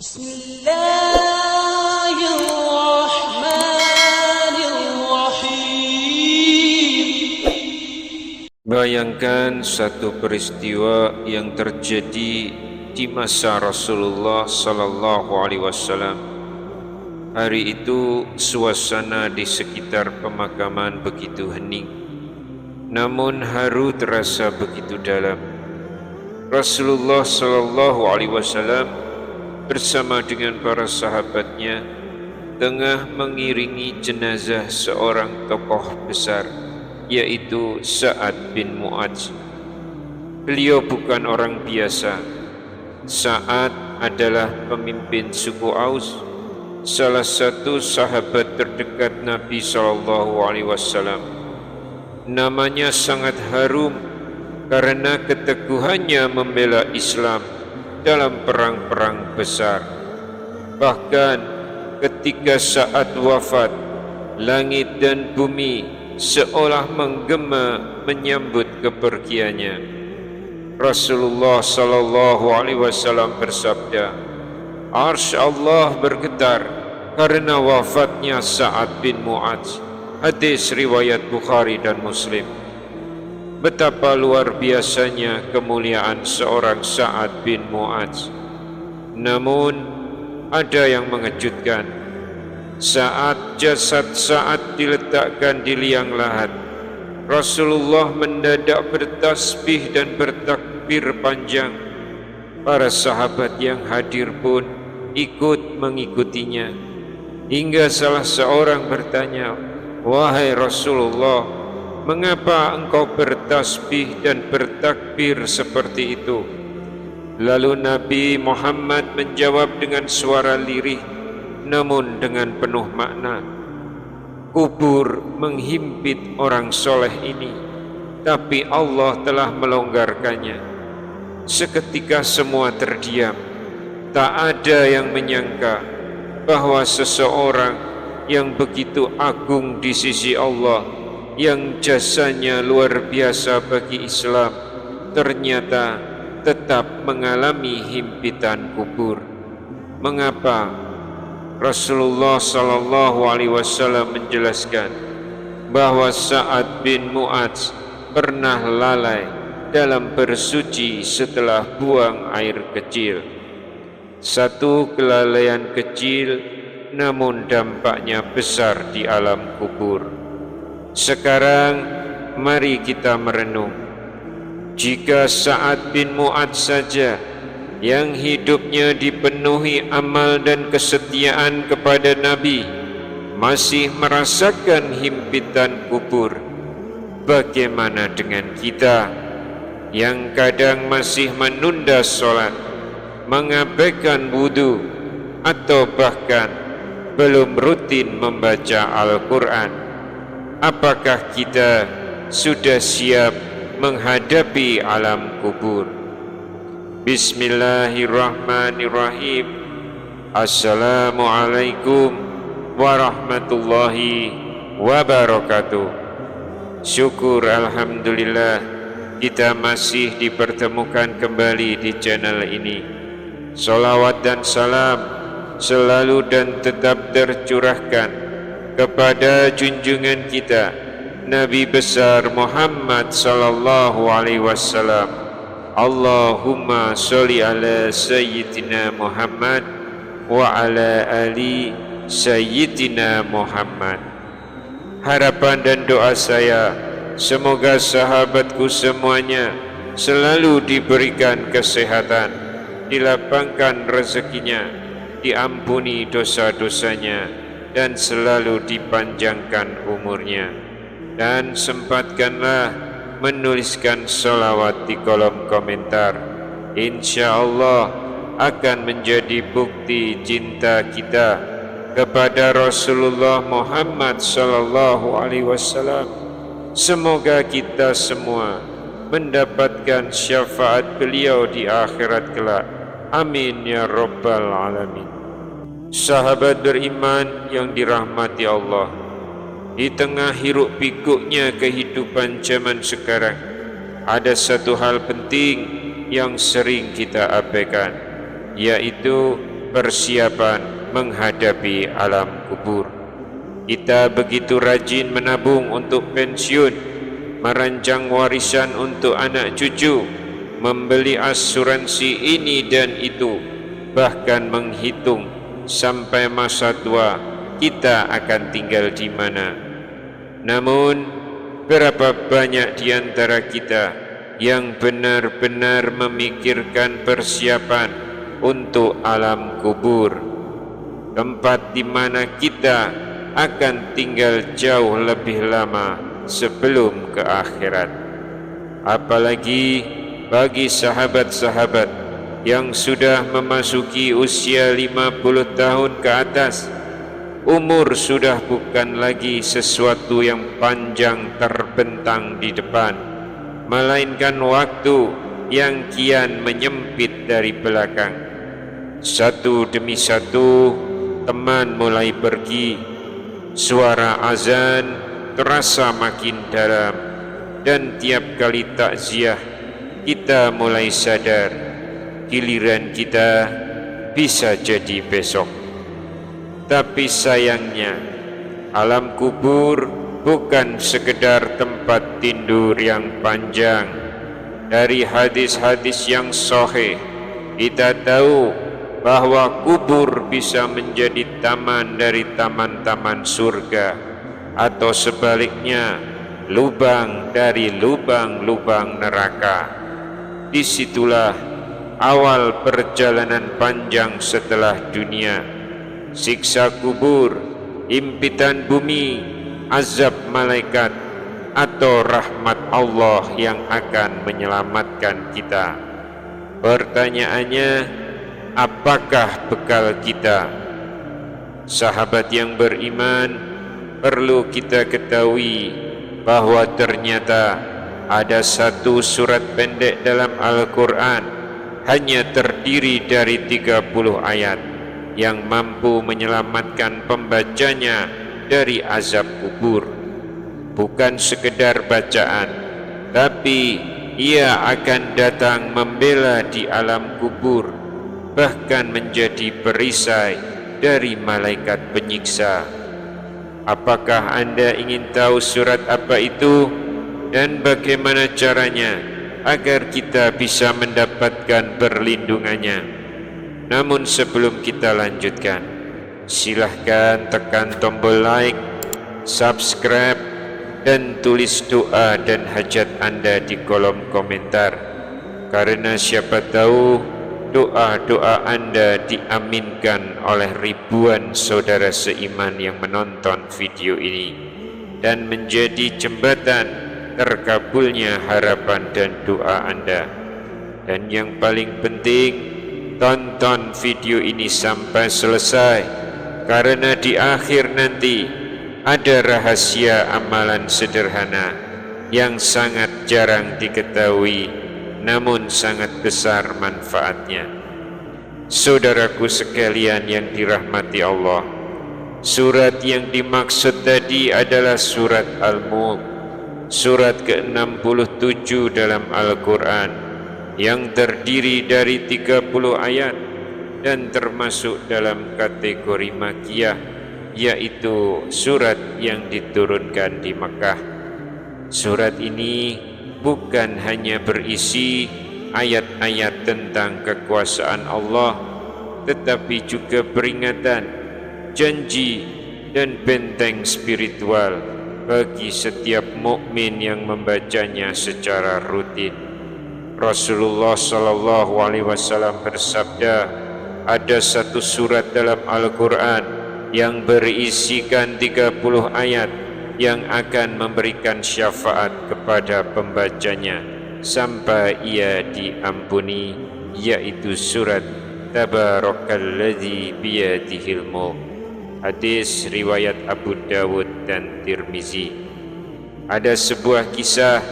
Bismillahirrahmanirrahim. Bayangkan satu peristiwa yang terjadi di masa Rasulullah Sallallahu Alaihi Wasallam. Hari itu suasana di sekitar pemakaman begitu hening, namun haru terasa begitu dalam. Rasulullah Sallallahu Alaihi Wasallam bersama dengan para sahabatnya tengah mengiringi jenazah seorang tokoh besar, yaitu Sa'ad bin Mu'adz. Beliau bukan orang biasa. Sa'ad adalah pemimpin suku Aus, salah satu sahabat terdekat Nabi SAW. Namanya sangat harum karena keteguhannya membela Islam dalam perang-perang besar. Bahkan ketika Sa'ad wafat, langit dan bumi seolah menggema menyambut kepergiannya. Rasulullah sallallahu alaihi wasallam bersabda, "Arsy Allah bergetar karena wafatnya Sa'ad bin Mu'adz." Hadis riwayat Bukhari dan Muslim. Betapa luar biasanya kemuliaan seorang Sa'ad bin Mu'adz. Namun ada yang mengejutkan. Saat jasad Sa'ad diletakkan di liang lahat, Rasulullah mendadak bertasbih dan bertakbir panjang. Para sahabat yang hadir pun ikut mengikutinya, hingga salah seorang bertanya, "Wahai Rasulullah, mengapa engkau bertasbih dan bertakbir seperti itu?" Lalu Nabi Muhammad menjawab dengan suara lirih namun dengan penuh makna, "Kubur menghimpit orang soleh ini, tapi Allah telah melonggarkannya." Seketika semua terdiam. Tak ada yang menyangka bahwa seseorang yang begitu agung di sisi Allah, yang jasanya luar biasa bagi Islam, ternyata tetap mengalami himpitan kubur. Mengapa? Rasulullah sallallahu alaihi wasallam menjelaskan bahwa Sa'ad bin Mu'adz pernah lalai dalam bersuci setelah buang air kecil. Satu kelalaian kecil namun dampaknya besar di alam kubur. Sekarang mari kita merenung. Jika Sa'ad bin Mu'adz saja yang hidupnya dipenuhi amal dan kesetiaan kepada Nabi masih merasakan himpitan kubur, bagaimana dengan kita yang kadang masih menunda sholat, mengabaikan wudu, atau bahkan belum rutin membaca Al-Quran? Apakah kita sudah siap menghadapi alam kubur? Bismillahirrahmanirrahim. Assalamualaikum warahmatullahi wabarakatuh. Syukur alhamdulillah kita masih dipertemukan kembali di channel ini. Salawat dan salam selalu dan tetap tercurahkan kepada junjungan kita Nabi besar Muhammad sallallahu alaihi wasallam. Allahumma sholli ala sayyidina Muhammad wa ala ali sayyidina Muhammad. Harapan dan doa saya, semoga sahabatku semuanya selalu diberikan kesehatan, dilapangkan rezekinya, diampuni dosa-dosanya, dan selalu dipanjangkan umurnya. Dan sempatkanlah menuliskan salawat di kolom komentar. Insya Allah akan menjadi bukti cinta kita kepada Rasulullah Muhammad sallallahu alaihi wasallam. Semoga kita semua mendapatkan syafaat beliau di akhirat kelak. Amin ya rabbal alamin. Sahabat beriman yang dirahmati Allah, di tengah hiruk pikuknya kehidupan zaman sekarang, ada satu hal penting yang sering kita abaikan, yaitu persiapan menghadapi alam kubur. Kita begitu rajin menabung untuk pensiun, merancang warisan untuk anak cucu, membeli asuransi ini dan itu, bahkan menghitung sampai masa tua kita akan tinggal di mana. Namun, berapa banyak di antara kita yang benar-benar memikirkan persiapan untuk alam kubur, tempat di mana kita akan tinggal jauh lebih lama sebelum ke akhirat. Apalagi bagi sahabat-sahabat yang sudah memasuki usia 50 tahun ke atas, umur sudah bukan lagi sesuatu yang panjang terbentang di depan, melainkan waktu yang kian menyempit dari belakang. Satu demi satu teman mulai pergi, suara azan terasa makin dalam, dan tiap kali takziah kita mulai sadar giliran kita bisa jadi besok. Tapi sayangnya, alam kubur bukan sekedar tempat tidur yang panjang. Dari hadis-hadis yang sahih, kita tahu bahwa kubur bisa menjadi taman dari taman-taman surga, atau sebaliknya, lubang dari lubang-lubang neraka. Disitulah awal perjalanan panjang setelah dunia. Siksa kubur, impitan bumi, azab malaikat, atau rahmat Allah yang akan menyelamatkan kita. Pertanyaannya, apakah bekal kita? Sahabat yang beriman, perlu kita ketahui bahwa ternyata ada satu surat pendek dalam Al-Quran hanya terdiri dari 30 ayat yang mampu menyelamatkan pembacanya dari azab kubur. Bukan sekedar bacaan, tapi ia akan datang membela di alam kubur, bahkan menjadi perisai dari malaikat penyiksa. Apakah Anda ingin tahu surat apa itu dan bagaimana caranya agar kita bisa mendapatkan perlindungannya? Namun sebelum kita lanjutkan, silahkan tekan tombol like, subscribe, dan tulis doa dan hajat Anda di kolom komentar, karena siapa tahu doa-doa Anda diaminkan oleh ribuan saudara seiman yang menonton video ini dan menjadi jembatan terkabulnya harapan dan doa Anda. Dan yang paling penting, tonton video ini sampai selesai, karena di akhir nanti ada rahasia amalan sederhana yang sangat jarang diketahui, namun sangat besar manfaatnya. Saudaraku sekalian yang dirahmati Allah, surat yang dimaksud tadi adalah surat Al-Mulk, surat ke-67 dalam Al-Quran, yang terdiri dari 30 ayat dan termasuk dalam kategori Makkiyah, yaitu surat yang diturunkan di Makkah. Surat ini bukan hanya berisi ayat-ayat tentang kekuasaan Allah, tetapi juga peringatan, janji, dan benteng spiritual bagi setiap mukmin yang membacanya secara rutin. Rasulullah sallallahu alaihi wasallam bersabda, ada satu surat dalam Al-Quran yang berisikan 30 ayat yang akan memberikan syafaat kepada pembacanya sampai ia diampuni, yaitu surat Tabarakalladzi biyadihil mulk. Hadis riwayat Abu Dawud dan Tirmizi. Ada sebuah kisah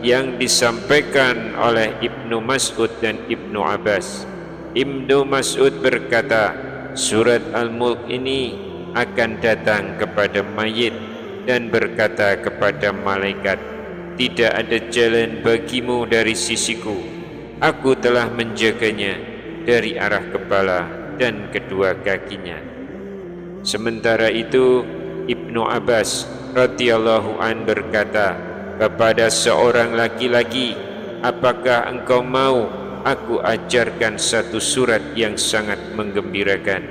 yang disampaikan oleh Ibnu Mas'ud dan Ibnu Abbas. Ibnu Mas'ud berkata, surat Al-Mulk ini akan datang kepada mayit dan berkata kepada malaikat, tidak ada jalan bagimu dari sisiku, aku telah menjaganya dari arah kepala dan kedua kakinya. Sementara itu Ibnu Abbas radhiyallahu an berkata kepada seorang laki-laki, apakah engkau mau aku ajarkan satu surat yang sangat menggembirakan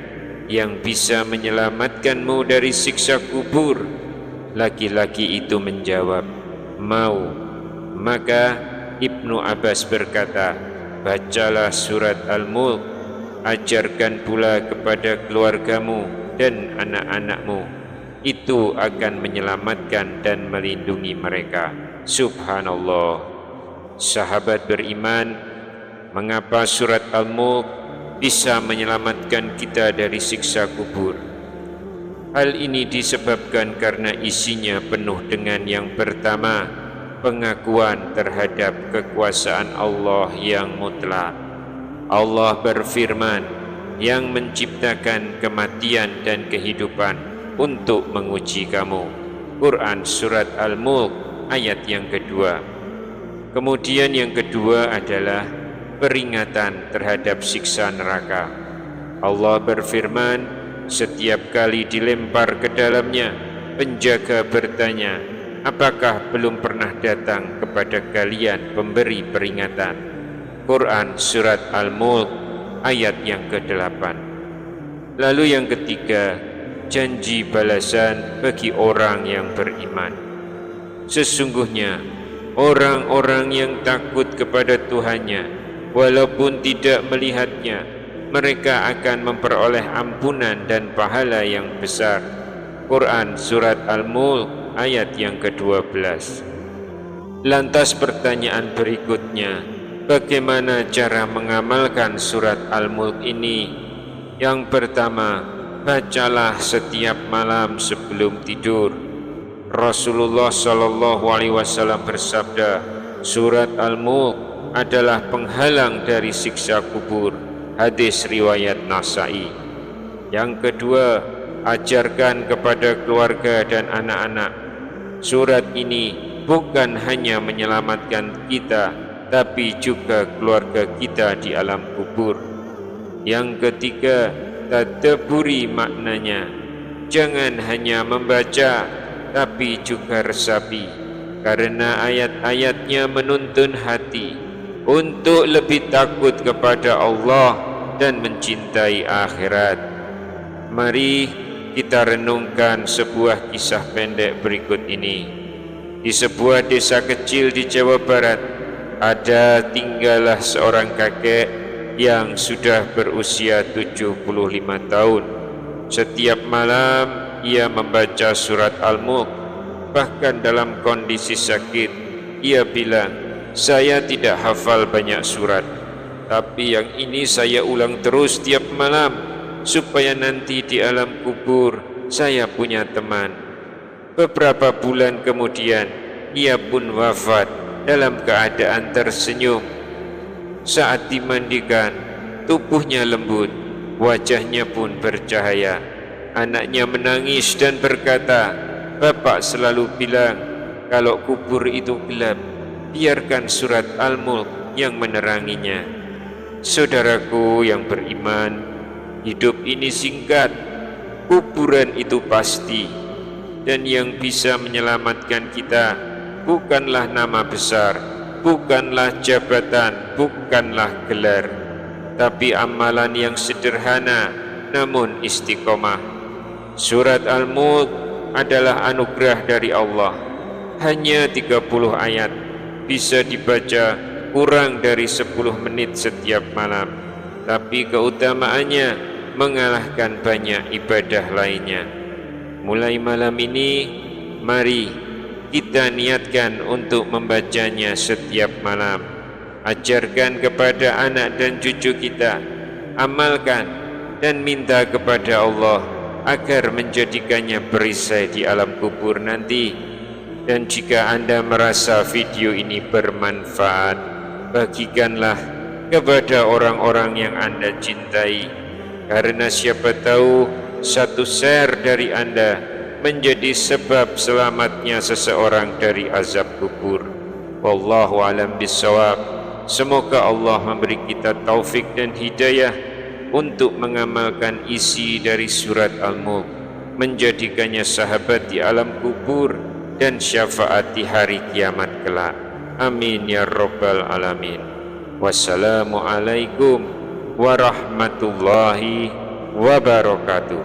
yang bisa menyelamatkanmu dari siksa kubur? Laki-laki itu menjawab, mau. Maka Ibnu Abbas berkata, bacalah surat Al-Mulk, ajarkan pula kepada keluargamu dan anak-anakmu, itu akan menyelamatkan dan melindungi mereka. Subhanallah. Sahabat beriman, mengapa surat Al-Mulk bisa menyelamatkan kita dari siksa kubur? Hal ini disebabkan karena isinya penuh dengan yang pertama, pengakuan terhadap kekuasaan Allah yang mutlak. Allah berfirman, yang menciptakan kematian dan kehidupan untuk menguji kamu. Quran Surat Al-Mulk ayat yang kedua. Kemudian yang kedua adalah peringatan terhadap siksa neraka. Allah berfirman, setiap kali dilempar ke dalamnya, penjaga bertanya, apakah belum pernah datang kepada kalian pemberi peringatan? Quran Surat Al-Mulk ayat yang ke-8. Lalu yang ketiga, janji balasan bagi orang yang beriman. Sesungguhnya orang-orang yang takut kepada Tuhannya, walaupun tidak melihatnya, mereka akan memperoleh ampunan dan pahala yang besar. Quran Surat Al-Mulk ayat yang ke-12. Lantas pertanyaan berikutnya, bagaimana cara mengamalkan surat Al-Mulk ini? Yang pertama, bacalah setiap malam sebelum tidur. Rasulullah SAW bersabda, surat Al-Mulk adalah penghalang dari siksa kubur. Hadis riwayat Nasa'i. Yang kedua, ajarkan kepada keluarga dan anak-anak. Surat ini bukan hanya menyelamatkan kita, tapi juga keluarga kita di alam kubur. Yang ketiga, tadabburi maknanya. Jangan hanya membaca, tapi juga resapi, karena ayat-ayatnya menuntun hati untuk lebih takut kepada Allah dan mencintai akhirat. Mari kita renungkan sebuah kisah pendek berikut ini. Di sebuah desa kecil di Jawa Barat, tinggallah seorang kakek yang sudah berusia 75 tahun. Setiap malam ia membaca surat Al-Mulk. Bahkan dalam kondisi sakit, ia bilang, saya tidak hafal banyak surat, tapi yang ini saya ulang terus tiap malam, supaya nanti di alam kubur saya punya teman. Beberapa bulan kemudian, ia pun wafat dalam keadaan tersenyum. Saat dimandikan, tubuhnya lembut, wajahnya pun bercahaya. Anaknya menangis dan berkata, Bapak selalu bilang, kalau kubur itu gelap, biarkan surat Al-Mulk yang meneranginya. Saudaraku yang beriman, hidup ini singkat, kuburan itu pasti, dan yang bisa menyelamatkan kita bukanlah nama besar, bukanlah jabatan, bukanlah gelar, tapi amalan yang sederhana namun istiqomah. Surat Al-Mulk adalah anugerah dari Allah. Hanya 30 ayat, bisa dibaca kurang dari 10 menit setiap malam, tapi keutamaannya mengalahkan banyak ibadah lainnya. Mulai malam ini, mari kita niatkan untuk membacanya setiap malam. Ajarkan kepada anak dan cucu kita, amalkan dan minta kepada Allah agar menjadikannya perisai di alam kubur nanti. Dan jika Anda merasa video ini bermanfaat, bagikanlah kepada orang-orang yang Anda cintai, karena siapa tahu satu share dari Anda menjadi sebab selamatnya seseorang dari azab kubur. Wallahu alam bissawab. Semoga Allah memberi kita taufik dan hidayah untuk mengamalkan isi dari surat Al-Mulk, menjadikannya sahabat di alam kubur dan syafaat di hari kiamat kelak. Amin ya rabbal alamin. Wassalamualaikum warahmatullahi wabarakatuh.